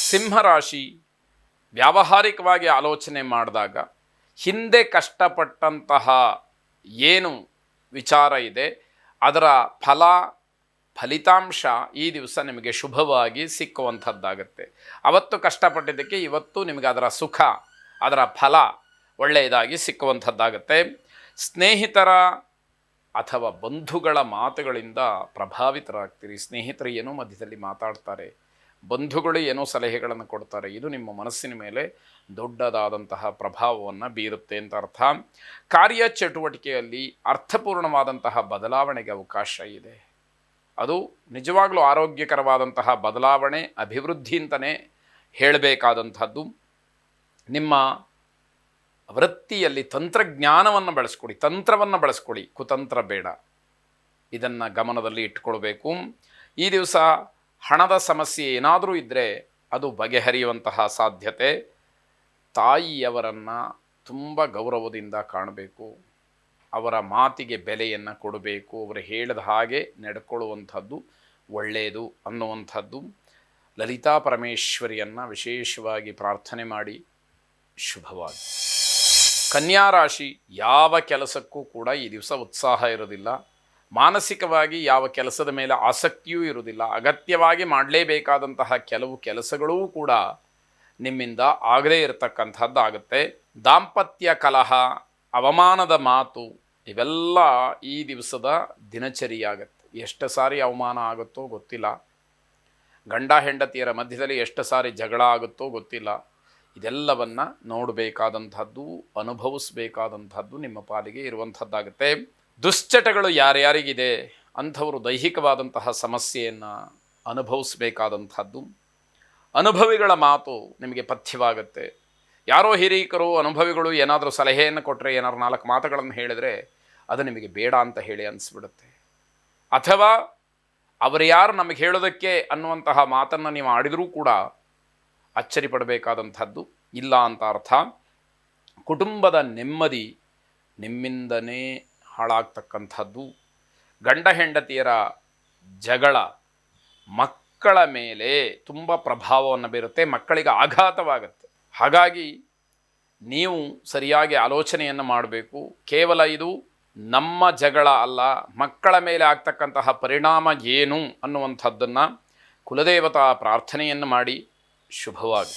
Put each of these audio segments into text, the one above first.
ಸಿಂಹರಾಶಿ ವ್ಯಾವಹಾರಿಕವಾಗಿ ಆಲೋಚನೆ ಮಾಡಿದಾಗ ಹಿಂದೆ ಕಷ್ಟಪಟ್ಟಂತಹ ಏನು ವಿಚಾರ ಇದೆ ಅದರ ಫಲಿತಾಂಶ ಈ ದಿವಸ ನಿಮಗೆ ಶುಭವಾಗಿ ಸಿಕ್ಕುವಂಥದ್ದಾಗತ್ತೆ. ಅವತ್ತು ಕಷ್ಟಪಟ್ಟಿದ್ದಕ್ಕೆ ಇವತ್ತು ನಿಮಗೆ ಅದರ ಸುಖ, ಅದರ ಫಲ ಒಳ್ಳೆಯದಾಗಿ ಸಿಕ್ಕುವಂಥದ್ದಾಗತ್ತೆ. ಸ್ನೇಹಿತರ ಅಥವಾ ಬಂಧುಗಳ ಮಾತುಗಳಿಂದ ಪ್ರಭಾವಿತರಾಗ್ತೀರಿ. ಸ್ನೇಹಿತರು ಏನೋ ಮಧ್ಯದಲ್ಲಿ ಮಾತಾಡ್ತಾರೆ, ಬಂಧುಗಳು ಏನೋ ಸಲಹೆಗಳನ್ನು ಕೊಡ್ತಾರೆ. ಇದು ನಿಮ್ಮ ಮನಸ್ಸಿನ ಮೇಲೆ ದೊಡ್ಡದಾದಂತಹ ಪ್ರಭಾವವನ್ನು ಬೀರುತ್ತೆ ಅಂತ ಅರ್ಥ. ಕಾರ್ಯಚಟುವಟಿಕೆಯಲ್ಲಿ ಅರ್ಥಪೂರ್ಣವಾದಂತಹ ಬದಲಾವಣೆಗೆ ಅವಕಾಶ ಇದೆ. ಅದು ನಿಜವಾಗಲೂ ಆರೋಗ್ಯಕರವಾದಂತಹ ಬದಲಾವಣೆ, ಅಭಿವೃದ್ಧಿ ಅಂತಲೇ ಹೇಳಬೇಕಾದಂಥದ್ದು. ನಿಮ್ಮ ವೃತ್ತಿಯಲ್ಲಿ ತಂತ್ರಜ್ಞಾನವನ್ನು ಬಳಸ್ಕೊಡಿ, ತಂತ್ರವನ್ನು ಬಳಸ್ಕೊಡಿ, ಕುತಂತ್ರ ಬೇಡ. ಇದನ್ನು ಗಮನದಲ್ಲಿ ಇಟ್ಕೊಳ್ಬೇಕು. ಈ ದಿವಸ ಹಣದ ಸಮಸ್ಯೆ ಏನಾದರೂ ಇದ್ದರೆ ಅದು ಬಗೆಹರಿಯುವಂತಹ ಸಾಧ್ಯತೆ. ತಾಯಿಯವರನ್ನು ತುಂಬ ಗೌರವದಿಂದ ಕಾಣಬೇಕು, ಅವರ ಮಾತಿಗೆ ಬೆಲೆಯನ್ನು ಕೊಡಬೇಕು, ಅವರು ಹೇಳಿದ ಹಾಗೆ ನಡ್ಕೊಳ್ಳುವಂಥದ್ದು ಒಳ್ಳೆಯದು ಅನ್ನುವಂಥದ್ದು. ಲಲಿತಾ ಪರಮೇಶ್ವರಿಯನ್ನು ವಿಶೇಷವಾಗಿ ಪ್ರಾರ್ಥನೆ ಮಾಡಿ ಶುಭವಾಗಿ. ಕನ್ಯಾ ರಾಶಿ ಯಾವ ಕೆಲಸಕ್ಕೂ ಕೂಡ ಈ ದಿವಸ ಉತ್ಸಾಹ ಇರೋದಿಲ್ಲ. ಮಾನಸಿಕವಾಗಿ ಯಾವ ಕೆಲಸದ ಮೇಲೆ ಆಸಕ್ತಿಯೂ ಇರುವುದಿಲ್ಲ. ಅಗತ್ಯವಾಗಿ ಮಾಡಲೇಬೇಕಾದಂತಹ ಕೆಲವು ಕೆಲಸಗಳೂ ಕೂಡ ನಿಮ್ಮಿಂದ ಆಗದೇ ಇರತಕ್ಕಂಥದ್ದಾಗುತ್ತೆ. ದಾಂಪತ್ಯ ಕಲಹ, ಅವಮಾನದ ಮಾತು ಇವೆಲ್ಲ ಈ ದಿವಸದ ದಿನಚರಿಯಾಗತ್ತೆ. ಎಷ್ಟು ಸಾರಿ ಅವಮಾನ ಆಗುತ್ತೋ ಗೊತ್ತಿಲ್ಲ, ಗಂಡ ಹೆಂಡತಿಯರ ಮಧ್ಯದಲ್ಲಿ ಎಷ್ಟು ಸಾರಿ ಜಗಳ ಆಗುತ್ತೋ ಗೊತ್ತಿಲ್ಲ. ಇದೆಲ್ಲವನ್ನು ನೋಡಬೇಕಾದಂಥದ್ದು, ಅನುಭವಿಸಬೇಕಾದಂಥದ್ದು ನಿಮ್ಮ ಪಾಲಿಗೆ ಇರುವಂಥದ್ದಾಗುತ್ತೆ. ದುಶ್ಚಟಗಳು ಯಾರ್ಯಾರಿಗಿದೆ ಅಂಥವರು ದೈಹಿಕವಾದಂತಹ ಸಮಸ್ಯೆಯನ್ನು ಅನುಭವಿಸಬೇಕಾದಂಥದ್ದು. ಅನುಭವಿಗಳ ಮಾತು ನಿಮಗೆ ಪಥ್ಯವಾಗುತ್ತೆ. ಯಾರೋ ಹಿರೀಕರು, ಅನುಭವಿಗಳು ಏನಾದರೂ ಸಲಹೆಯನ್ನು ಕೊಟ್ಟರೆ, ಏನಾದ್ರು 4 ಮಾತುಗಳನ್ನು ಹೇಳಿದರೆ ಅದು ನಿಮಗೆ ಬೇಡ ಅಂತ ಹೇಳಿ ಅನಿಸ್ಬಿಡುತ್ತೆ. ಅಥವಾ ಅವರು ಯಾರು ನಮಗೆ ಹೇಳೋದಕ್ಕೆ ಅನ್ನುವಂತಹ ಮಾತನ್ನು ನೀವು ಆಡಿದರೂ ಕೂಡ ಅಚ್ಚರಿ ಪಡಬೇಕಾದಂಥದ್ದು ಇಲ್ಲ ಅಂತ ಅರ್ಥ. ಕುಟುಂಬದ ನೆಮ್ಮದಿ ನಿಮ್ಮಿಂದನೇ ಹಾಳಾಗ್ತಕ್ಕಂಥದ್ದು. ಗಂಡ ಹೆಂಡತಿಯರ ಜಗಳ ಮಕ್ಕಳ ಮೇಲೆ ತುಂಬ ಪ್ರಭಾವವನ್ನು ಬೀರುತ್ತೆ, ಮಕ್ಕಳಿಗೆ ಆಘಾತವಾಗುತ್ತೆ. ಹಾಗಾಗಿ ನೀವು ಸರಿಯಾಗಿ ಆಲೋಚನೆಯನ್ನು ಮಾಡಬೇಕು. ಕೇವಲ ಇದು ನಮ್ಮ ಜಗಳ ಅಲ್ಲ, ಮಕ್ಕಳ ಮೇಲೆ ಆಗ್ತಕ್ಕಂತಹ ಪರಿಣಾಮ ಏನು ಅನ್ನುವಂಥದ್ದನ್ನು ಕುಲದೇವತಾ ಪ್ರಾರ್ಥನೆಯನ್ನು ಮಾಡಿ ಶುಭವಾಗಿ.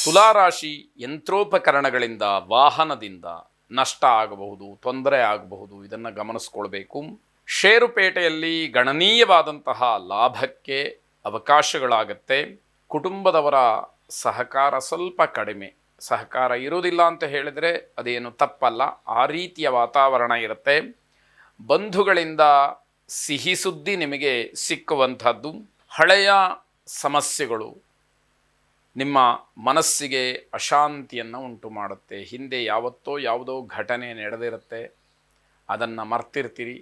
ತುಲಾರಾಶಿ ಯಂತ್ರೋಪಕರಣಗಳಿಂದ, ವಾಹನದಿಂದ ನಷ್ಟ ಆಗಬಹುದು, ತೊಂದರೆ ಆಗಬಹುದು. ಇದನ್ನು ಗಮನಿಸ್ಕೊಳ್ಬೇಕು. ಷೇರುಪೇಟೆಯಲ್ಲಿ ಗಣನೀಯವಾದಂತಹ ಲಾಭಕ್ಕೆ ಅವಕಾಶಗಳಾಗತ್ತೆ. ಕುಟುಂಬದವರ ಸಹಕಾರ ಸ್ವಲ್ಪ ಕಡಿಮೆ. ಸಹಕಾರ ಇರುವುದಿಲ್ಲ ಅಂತ ಹೇಳಿದರೆ ಅದೇನು ತಪ್ಪಲ್ಲ, ಆ ರೀತಿಯ ವಾತಾವರಣ ಇರುತ್ತೆ. ಬಂಧುಗಳಿಂದ ಸಿಹಿ ಸುದ್ದಿ ನಿಮಗೆ ಸಿಕ್ಕುವಂಥದ್ದು. ಹಳೆಯ ಸಮಸ್ಯೆಗಳು ನಿಮ್ಮ ಮನಸ್ಸಿಗೆ ಅಶಾಂತಿಯನ್ನು ಉಂಟು ಮಾಡುತ್ತೆ. ಹಿಂದೆ ಯಾವತ್ತೋ ಯಾವುದೋ ಘಟನೆ ನಡೆದಿರುತ್ತೆ, ಅದನ್ನು ಮರ್ತಿರ್ತೀರಿ.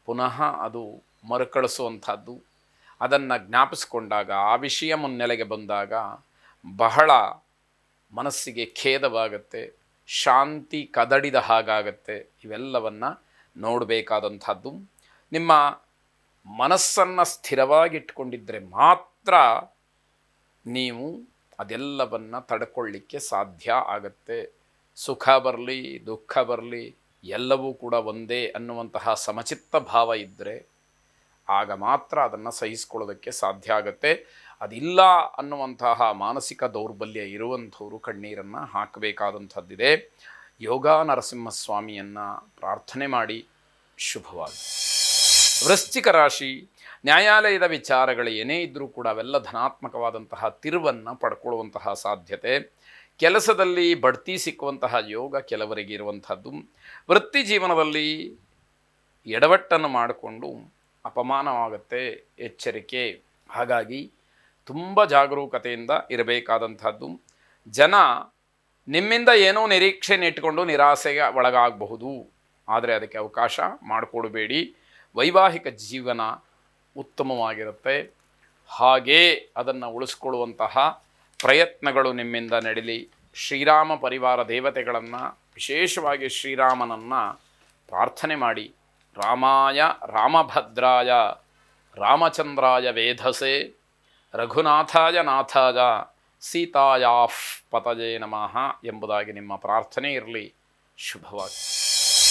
ಪುನಃ ಅದು ಮರುಕಳಿಸುವಂಥದ್ದು. ಅದನ್ನು ಜ್ಞಾಪಿಸ್ಕೊಂಡಾಗ, ಆ ವಿಷಯ ಮುನ್ನೆಲೆಗೆ ಬಂದಾಗ ಬಹಳ ಮನಸ್ಸಿಗೆ ಖೇದವಾಗುತ್ತೆ, ಶಾಂತಿ ಕದಡಿದ ಹಾಗಾಗತ್ತೆ. ಇವೆಲ್ಲವನ್ನು ನೋಡಬೇಕಾದಂಥದ್ದು. ನಿಮ್ಮ ಮನಸ್ಸನ್ನು ಸ್ಥಿರವಾಗಿಟ್ಕೊಂಡಿದ್ದರೆ ಮಾತ್ರ ನೀವು ಅದೆಲ್ಲವನ್ನು ತಡ್ಕೊಳ್ಳಿಕ್ಕೆ ಸಾಧ್ಯ ಆಗತ್ತೆ. ಸುಖ ಬರಲಿ, ದುಃಖ ಬರಲಿ, ಎಲ್ಲವೂ ಕೂಡ ಒಂದೇ ಅನ್ನುವಂತಹ ಸಮಚಿತ್ತ ಭಾವ ಇದ್ದರೆ ಆಗ ಮಾತ್ರ ಅದನ್ನು ಸಹಿಸ್ಕೊಳ್ಳೋದಕ್ಕೆ ಸಾಧ್ಯ ಆಗುತ್ತೆ. ಅದಿಲ್ಲ ಅನ್ನುವಂತಹ ಮಾನಸಿಕ ದೌರ್ಬಲ್ಯ ಇರುವಂಥವರು ಕಣ್ಣೀರನ್ನು ಹಾಕಬೇಕಾದಂಥದ್ದಿದೆ. ಯೋಗ ನರಸಿಂಹಸ್ವಾಮಿಯನ್ನು ಪ್ರಾರ್ಥನೆ ಮಾಡಿ ಶುಭವಾಗಿ. ವೃಶ್ಚಿಕ ರಾಶಿ ನ್ಯಾಯಾಲಯದ ವಿಚಾರಗಳು ಏನೇ ಇದ್ದರೂ ಕೂಡ ಅವೆಲ್ಲ ಧನಾತ್ಮಕವಾದಂತಹ ತಿರುವನ್ನು ಪಡ್ಕೊಳ್ಳುವಂತಹ ಸಾಧ್ಯತೆ. ಕೆಲಸದಲ್ಲಿ ಬಡ್ತಿ ಸಿಕ್ಕುವಂತಹ ಯೋಗ ಕೆಲವರಿಗೆ ಇರುವಂಥದ್ದು. ವೃತ್ತಿ ಜೀವನದಲ್ಲಿ ಎಡವಟ್ಟನ್ನು ಮಾಡಿಕೊಂಡು ಅಪಮಾನವಾಗುತ್ತೆ, ಎಚ್ಚರಿಕೆ. ಹಾಗಾಗಿ ತುಂಬ ಜಾಗರೂಕತೆಯಿಂದ ಇರಬೇಕಾದಂಥದ್ದು. ಜನ ನಿಮ್ಮಿಂದ ಏನೋ ನಿರೀಕ್ಷೆಯನ್ನು ಇಟ್ಟುಕೊಂಡು ನಿರಾಸೆಗೆ ಒಳಗಾಗಬಹುದು, ಆದರೆ ಅದಕ್ಕೆ ಅವಕಾಶ ಮಾಡಿಕೊಡಬೇಡಿ. ವೈವಾಹಿಕ ಜೀವನ ಉತ್ತಮವಾಗಿರುತ್ತೆ. ಹಾಗೇ ಅದನ್ನು ಉಳಿಸ್ಕೊಳ್ಳುವಂತಹ ಪ್ರಯತ್ನಗಳು ನಿಮ್ಮಿಂದ ನಡೀಲಿ. ಶ್ರೀರಾಮ ಪರಿವಾರ ದೇವತೆಗಳನ್ನು, ವಿಶೇಷವಾಗಿ ಶ್ರೀರಾಮನನ್ನು ಪ್ರಾರ್ಥನೆ ಮಾಡಿ. ರಾಮಾಯ ರಾಮಭದ್ರಾಯ ರಾಮಚಂದ್ರಾಯ ವೇಧಸೆ ರಘುನಾಥಾಯ ನಾಥಾಯ ಸೀತಾಯಾಃ ಪತಯೇ ನಮಃ ಎಂಬುದಾಗಿ ನಿಮ್ಮ ಪ್ರಾರ್ಥನೆ ಇರಲಿ. ಶುಭವಾಗಿ.